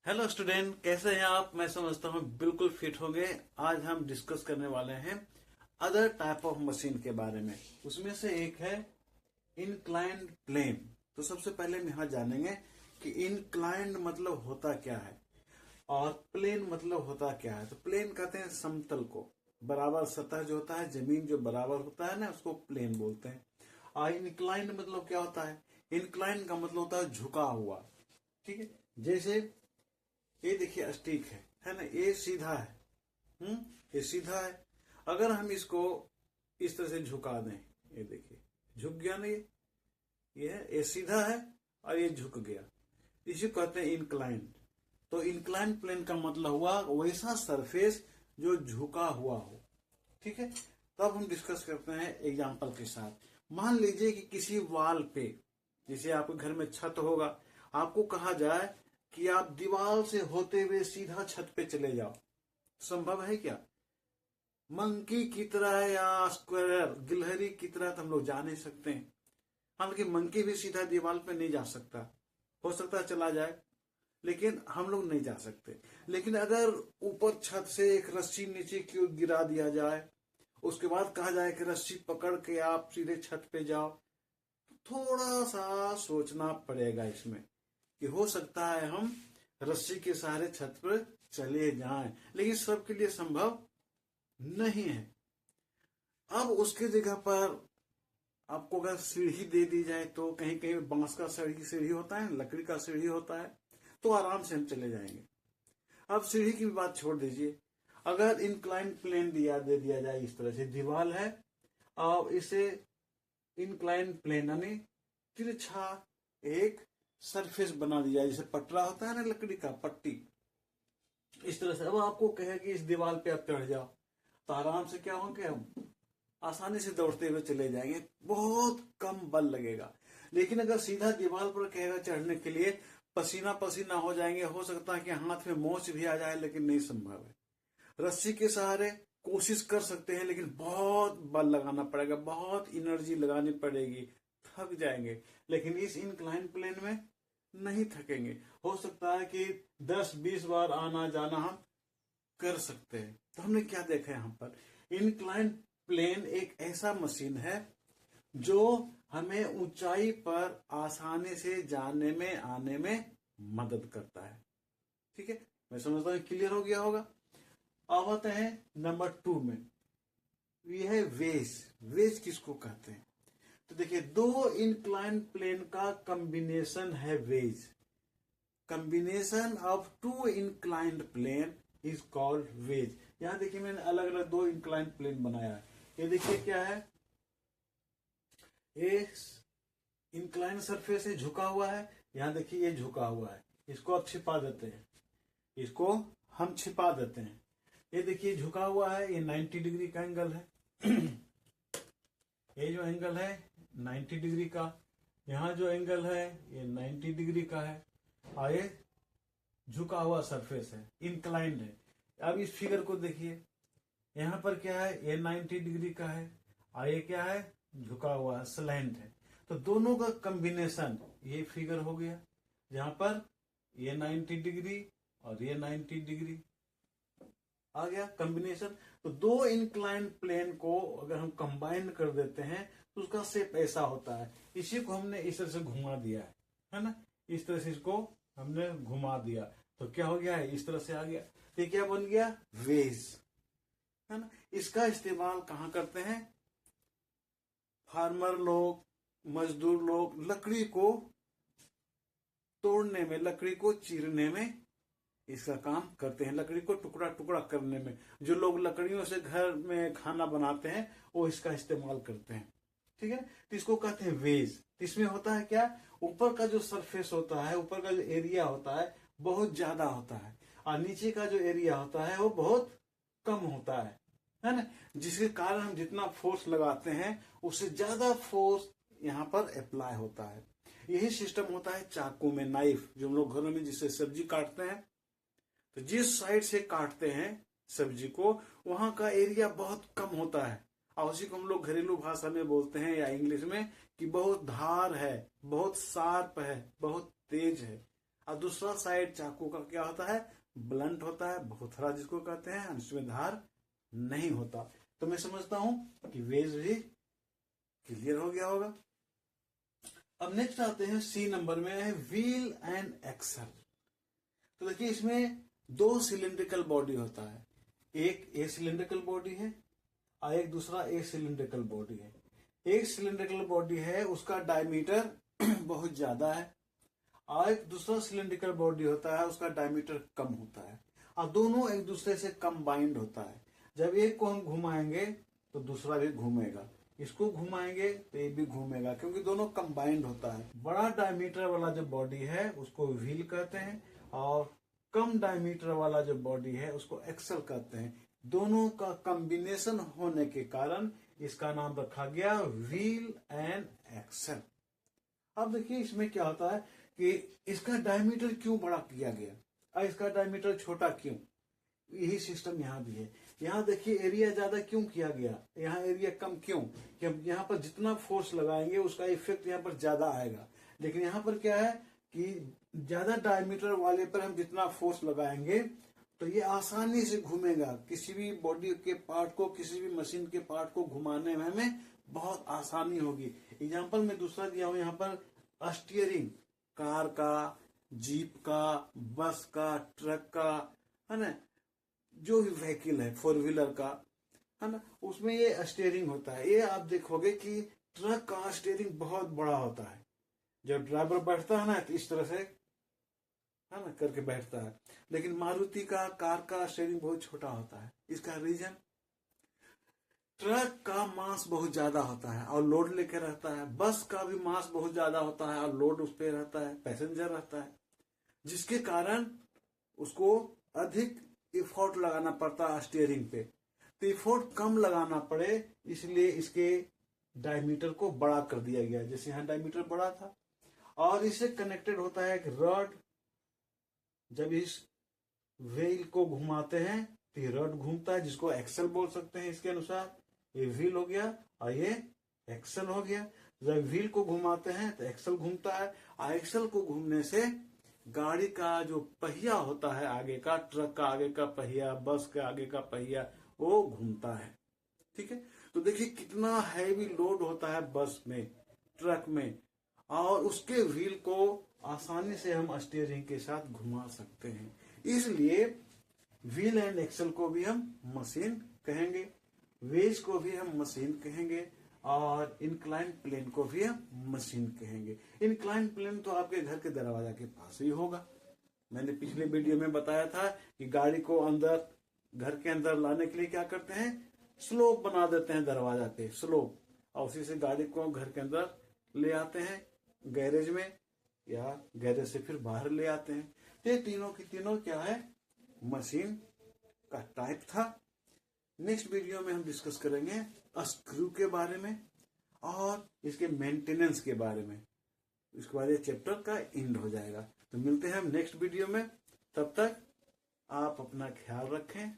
Hello student, कैसे हैं आप? मैं समझता हूँ बिल्कुल फिट होंगे। आज हम डिस्कस करने वाले हैं अदर टाइप ऑफ मशीन के बारे में। उसमें से एक है इंक्लाइंड प्लेन। तो सबसे पहले हम यहाँ जानेंगे कि इंक्लाइंड मतलब होता क्या है और प्लेन मतलब होता क्या है। तो प्लेन कहते हैं समतल को, बराबर सतह जो होता है, जमीन जो बराबर होता है ना, उसको प्लेन बोलते हैं। और इंक्लाइंड मतलब क्या होता है? इंक्लाइंड का मतलब होता है झुका हुआ। ठीक है, जैसे ये देखिए स्टिक है ना, ये सीधा है। ये सीधा है। अगर हम इसको इस तरह से झुका दें, ये देखिए झुक गया ना, ये सीधा है और ये झुक गया। इसी को कहते हैं इंक्लाइंड। तो इंक्लाइंड प्लेन का मतलब हुआ वैसा सरफेस जो झुका हुआ हो। ठीक है, तब हम डिस्कस करते हैं एग्जांपल के साथ। मान लीजिए कि किसी वॉल पे, जैसे आपके घर में छत होगा, आपको कहा जाए कि आप दीवार से होते हुए सीधा छत पे चले जाओ। संभव है क्या? मंकी की तरह या स्क्वायर गिलहरी की तरह तो हम लोग जा नहीं सकते हैं। हालांकि मंकी भी सीधा दीवार पे नहीं जा सकता, हो सकता है चला जाए, लेकिन हम लोग नहीं जा सकते। लेकिन अगर ऊपर छत से एक रस्सी नीचे की ओर गिरा दिया जाए, उसके बाद कहा जाए कि रस्सी पकड़ के आप सीधे छत पे जाओ, तो थोड़ा सा सोचना पड़ेगा इसमें कि हो सकता है हम रस्सी के सहारे छत पर चले जाएं, लेकिन सबके लिए संभव नहीं है। अब उसके जगह पर आपको अगर सीढ़ी दे दी जाए, तो कहीं कहीं बांस का सीढ़ी होता है, लकड़ी का सीढ़ी होता है, तो आराम से हम चले जाएंगे। अब सीढ़ी की बात छोड़ दीजिए, अगर इंक्लाइन प्लेन दे दिया जाए, इस तरह से दीवार है और इसे इंक्लाइन प्लेन यानी तिरछा एक सरफेस बना दिया, जैसे पटरा होता है ना, लकड़ी का पट्टी, इस तरह से। अब आपको कहे कि इस दीवार पे आप चढ़ जाओ, तो आराम से क्या होंगे हम, आसानी से दौड़ते हुए चले जाएंगे, बहुत कम बल लगेगा। लेकिन अगर सीधा दीवार पर कहेगा चढ़ने के लिए, पसीना पसीना हो जाएंगे, हो सकता है कि हाथ में मोच भी आ जाए, लेकिन नहीं संभव है। रस्सी के सहारे कोशिश कर सकते हैं, लेकिन बहुत बल लगाना पड़ेगा, बहुत एनर्जी लगानी पड़ेगी, थक जाएंगे। लेकिन इस इंक्लाइन प्लेन में नहीं थकेंगे। हो सकता है कि 10-20 बार आना जाना हम कर सकते हैं। तो हमने क्या देखा यहाँ पर, इंक्लाइन प्लेन एक ऐसा मशीन है जो हमें ऊंचाई पर आसानी से जाने में आने में मदद करता है। ठीक है, मैं समझता हूँ क्लियर हो गया होगा। अब आते हैं नंबर 2 में, ये है वेज। वेज किसको कहते हैं? तो देखिए, दो इंक्लाइन प्लेन का कॉम्बिनेशन है wedge. Combination of two inclined plane is called wedge. यहां देखिए, मैंने अलग अलग दो इंक्लाइंड प्लेन बनाया है। ये देखिए क्या है, ये इंक्लाइन सरफेस है, झुका हुआ है। यहां देखिए ये झुका हुआ है, इसको अब छिपा देते हैं, इसको हम छिपा देते हैं। ये देखिए झुका हुआ है, ये 90 डिग्री का एंगल है। ये जो एंगल है 90 डिग्री का, यहाँ जो एंगल है ये 90 डिग्री का है, और ये झुका हुआ सरफेस है, इंक्लाइंड है। अब इस फिगर को देखिए, यहाँ पर क्या है, ये 90 डिग्री का है और ये क्या है, झुका हुआ है, स्लैंट है। तो दोनों का कॉम्बिनेशन ये फिगर हो गया, जहां पर ये 90 डिग्री और ये 90 डिग्री आ गया कॉम्बिनेशन। तो दो इंक्लाइन प्लेन को अगर हम कंबाइन कर देते हैं, तो उसका शेप ऐसा होता है। इसी को हमने इस तरह से घुमा दिया है ना, इस तरह से इसको हमने घुमा दिया, तो क्या हो गया है, इस तरह से आ गया। तो क्या बन गया, वेज, है ना। इसका इस्तेमाल कहाँ करते हैं? फार्मर लोग, मजदूर लोग लकड़ी को तोड़ने में, लकड़ी को चीरने में इसका काम करते हैं, लकड़ी को टुकड़ा टुकड़ा करने में। जो लोग लकड़ियों से घर में खाना बनाते हैं, वो इसका इस्तेमाल करते हैं। ठीक है, तो इसको कहते हैं वेज। तो इसमें होता है क्या, ऊपर का जो सरफेस होता है, ऊपर का जो एरिया होता है, बहुत ज्यादा होता है, और नीचे का जो एरिया होता है वो बहुत कम होता है ना। जिसके कारण हम जितना फोर्स लगाते हैं, उससे ज्यादा फोर्स यहाँ पर अप्लाई होता है। यही सिस्टम होता है चाकू में, नाइफ, जो हम लोग घरों में जिससे सब्जी काटते हैं, तो जिस साइड से काटते हैं सब्जी को, वहां का एरिया बहुत कम होता है, और उसी को हम लोग घरेलू भाषा में बोलते हैं या इंग्लिश में कि बहुत धार है, बहुत शार्प है, बहुत तेज है। और दूसरा साइड चाकू का क्या होता है, ब्लंट होता है, भूथरा जिसको कहते हैं, इसमें धार नहीं होता। तो मैं समझता हूं कि वेज भी क्लियर हो गया होगा। अब नेक्स्ट आते हैं सी नंबर में है व्हील एंड एक्सल। तो देखिए इसमें दो सिलिंड्रिकल बॉडी होता है, एक ए सिलिंड्रिकल बॉडी है और एक दूसरा ए सिलिंड्रिकल बॉडी है। एक सिलिंड्रिकल बॉडी है उसका डायमीटर बहुत ज्यादा है और एक दूसरा सिलिंड्रिकल बॉडी होता है उसका डायमीटर कम होता है और दोनों एक दूसरे से कंबाइंड होता है। जब एक को हम घुमाएंगे तो दूसरा भी घूमेगा, इसको घुमाएंगे तो ये भी घूमेगा, क्योंकि दोनों कंबाइंड होता है। बड़ा डायमीटर वाला जो बॉडी है उसको व्हील कहते हैं और कम डायमीटर वाला जो बॉडी है उसको एक्सल कहते हैं। दोनों का कॉम्बिनेशन होने के कारण इसका नाम रखा गया व्हील एंड एक्सल। अब देखिए इसमें क्या होता है कि इसका डायमीटर क्यों बड़ा किया गया और इसका डायमीटर छोटा क्यों, यही सिस्टम यहाँ भी है। यहाँ देखिए एरिया ज्यादा क्यों किया गया, यहाँ एरिया कम क्यों, कि हम यहाँ पर जितना फोर्स लगाएंगे उसका इफेक्ट यहाँ पर ज्यादा आएगा। लेकिन यहाँ पर क्या है कि ज्यादा डायमीटर वाले पर हम जितना फोर्स लगाएंगे तो ये आसानी से घूमेगा। किसी भी बॉडी के पार्ट को, किसी भी मशीन के पार्ट को घुमाने में हमें बहुत आसानी होगी। एग्जाम्पल में दूसरा दिया हूं यहाँ पर स्टीयरिंग, कार का, जीप का, बस का, ट्रक का, है ना, जो भी व्हीकल है, 4 व्हीलर का, है ना, उसमें ये स्टीयरिंग होता है। ये आप देखोगे कि ट्रक का स्टीयरिंग बहुत बड़ा होता है। जब ड्राइवर बैठता है ना तो इस तरह से, है ना, करके बैठता है। लेकिन मारुति का, कार का स्टीयरिंग बहुत छोटा होता है। इसका रीजन, ट्रक का मास बहुत ज्यादा होता है और लोड लेके रहता है। बस का भी मास बहुत ज्यादा होता है और लोड उस पर रहता है, पैसेंजर रहता है, जिसके कारण उसको अधिक इफोर्ट लगाना पड़ता है स्टीयरिंग पे। तो इफोर्ट कम लगाना पड़े इसलिए इसके डायमीटर को बड़ा कर दिया गया। जैसे यहाँ डायमीटर बड़ा था और इससे कनेक्टेड होता है एक रॉड। जब इस व्हील को घुमाते हैं तो ये रॉड घूमता है, जिसको एक्सल बोल सकते हैं। इसके अनुसार ये व्हील हो गया और ये एक्सल हो गया। जब व्हील को घुमाते हैं तो एक्सल घूमता है और एक्सल को घूमने से गाड़ी का जो पहिया होता है आगे का, ट्रक का आगे का पहिया, बस का आगे का पहिया, वो घूमता है। ठीक है, तो देखिए कितना हैवी लोड होता है बस में, ट्रक में, और उसके व्हील को आसानी से हम स्टीयरिंग के साथ घुमा सकते हैं। इसलिए व्हील एंड एक्सल को भी हम मशीन कहेंगे, वेज को भी हम मशीन कहेंगे और इंक्लाइन प्लेन को भी हम मशीन कहेंगे। इंक्लाइन प्लेन तो आपके घर के दरवाजा के पास ही होगा। मैंने पिछले वीडियो में बताया था कि गाड़ी को अंदर, घर के अंदर लाने के लिए क्या करते हैं, स्लोप बना देते हैं दरवाजा पे, स्लोप, और उसी से गाड़ी को घर के अंदर ले आते हैं गैरेज में, या गैरेज से फिर बाहर ले आते हैं। ये तीनों की तीनों क्या है, मशीन का टाइप था। नेक्स्ट वीडियो में हम डिस्कस करेंगे स्क्रू के बारे में और इसके मेंटेनेंस के बारे में। इसके बाद ये चैप्टर का एंड हो जाएगा। तो मिलते हैं हम नेक्स्ट वीडियो में। तब तक आप अपना ख्याल रखें।